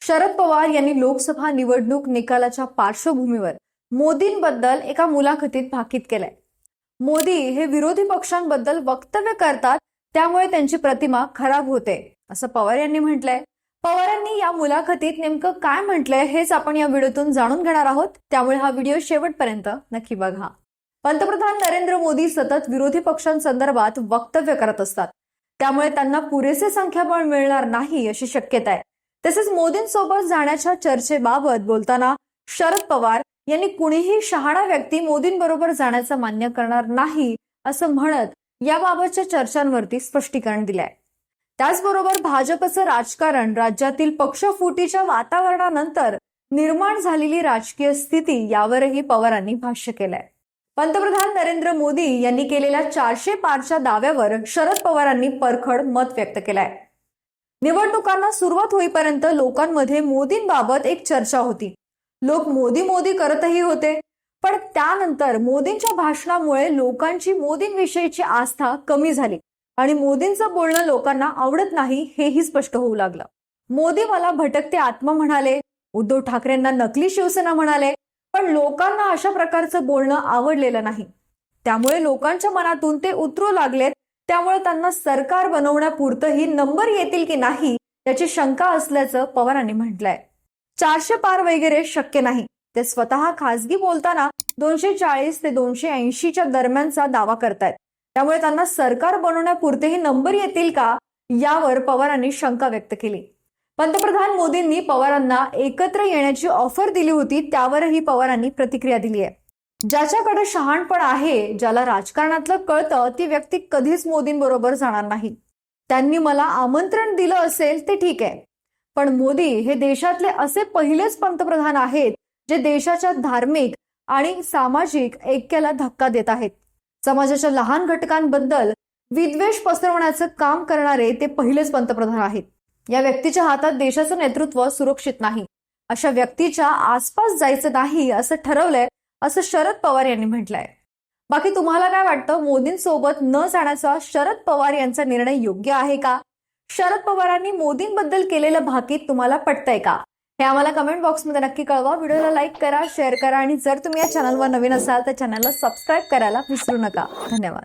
शरद पवार यांनी लोकसभा निवडणूक निकालाच्या पार्श्वभूमीवर मोदींबद्दल एका मुलाखतीत भाकीत केलंय। मोदी हे विरोधी पक्षांबद्दल वक्तव्य करतात, त्यामुळे त्यांची प्रतिमा खराब होते, असं पवार यांनी म्हटलंय। पवारांनी या मुलाखतीत नेमकं काय म्हटलंय हेच आपण या व्हिडिओतून जाणून घेणार आहोत, त्यामुळे हा व्हिडिओ शेवटपर्यंत नक्की बघा। पंतप्रधान नरेंद्र मोदी सतत विरोधी पक्षांसंदर्भात वक्तव्य करत असतात, त्यामुळे त्यांना पुरेसे संख्याबळ मिळणार नाही अशी शक्यता आहे। तसेच मोदींसोबत जाण्याच्या चर्चेबाबत बोलताना शरद पवार यांनी कुणीही शहाणा व्यक्ती मोदींबरोबर जाण्याचं मान्य करणार नाही असं म्हणत याबाबतच्या चर्चांवरती स्पष्टीकरण दिलंय। त्याचबरोबर भाजपचं राजकारण, राज्यातील पक्षफुटीच्या वातावरणानंतर निर्माण झालेली राजकीय स्थिती यावरही पवारांनी भाष्य केलंय। पंतप्रधान नरेंद्र मोदी यांनी केलेल्या 400 पारच्या दाव्यावर शरद पवारांनी परखड मत व्यक्त केलंय। निवडणुकांना सुरुवात होईपर्यंत लोकांमध्ये मोदींबाबत एक चर्चा होती। लोक मोदी मोदी करतही होते, पण त्यानंतर मोदींच्या भाषणामुळे लोकांची मोदींविषयीची आस्था कमी झाली आणि मोदींचं बोलणं लोकांना आवडत नाही हेही स्पष्ट होऊ लागलं। मोदी मला भटकते आत्मा म्हणाले, उद्धव ठाकरेंना नकली शिवसेना म्हणाले, पण लोकांना अशा प्रकारचं बोलणं आवडलेलं नाही। त्यामुळे लोकांच्या मनातून ते उतरू लागलेत, त्यामुळे त्यांना सरकार बनवण्यापुरतही नंबर येतील की नाही याची शंका असल्याचं पवारांनी म्हटलंय। 400 पार वगैरे शक्य नाही, ते स्वतः खासगी बोलताना 240 ते 280च्या दरम्यानचा दावा करतायत, त्यामुळे त्यांना सरकार बनवण्यापुरतेही नंबर येतील का यावर पवारांनी शंका व्यक्त केली। पंतप्रधान मोदींनी पवारांना एकत्र येण्याची ऑफर दिली होती, त्यावरही पवारांनी प्रतिक्रिया दिली आहे। ज्याच्याकडे शहाणपण आहे, ज्याला राजकारणातलं कळतं, ती व्यक्ती कधीच मोदींबरोबर जाणार नाही। त्यांनी मला आमंत्रण दिलं असेल ते ठीक आहे, पण मोदी हे देशातले असे पहिलेच पंतप्रधान आहेत जे देशाच्या धार्मिक आणि सामाजिक ऐक्याला धक्का देत आहेत। समाजाच्या लहान घटकांबद्दल विद्वेष पसरवण्याचं काम करणारे ते पहिलेच पंतप्रधान आहेत। या व्यक्तीच्या हातात देशाचं नेतृत्व सुरक्षित नाही, अशा व्यक्तीच्या आसपास जायचं नाही असं ठरवलंय, असं शरद पवार यांनी म्हटलंय। बाकी तुम्हाला काय वाटतं, मोदींसोबत न जाण्याचा शरद पवार यांचा निर्णय योग्य आहे का? शरद पवारांनी मोदींबद्दल केलेलं भाकीत तुम्हाला पटतंय का? हे आम्हाला कमेंट बॉक्समध्ये नक्की कळवा। व्हिडिओला लाईक करा, शेअर करा आणि जर तुम्ही या चॅनलवर नवीन असाल तर चॅनलला सबस्क्राईब करायला विसरू नका। धन्यवाद।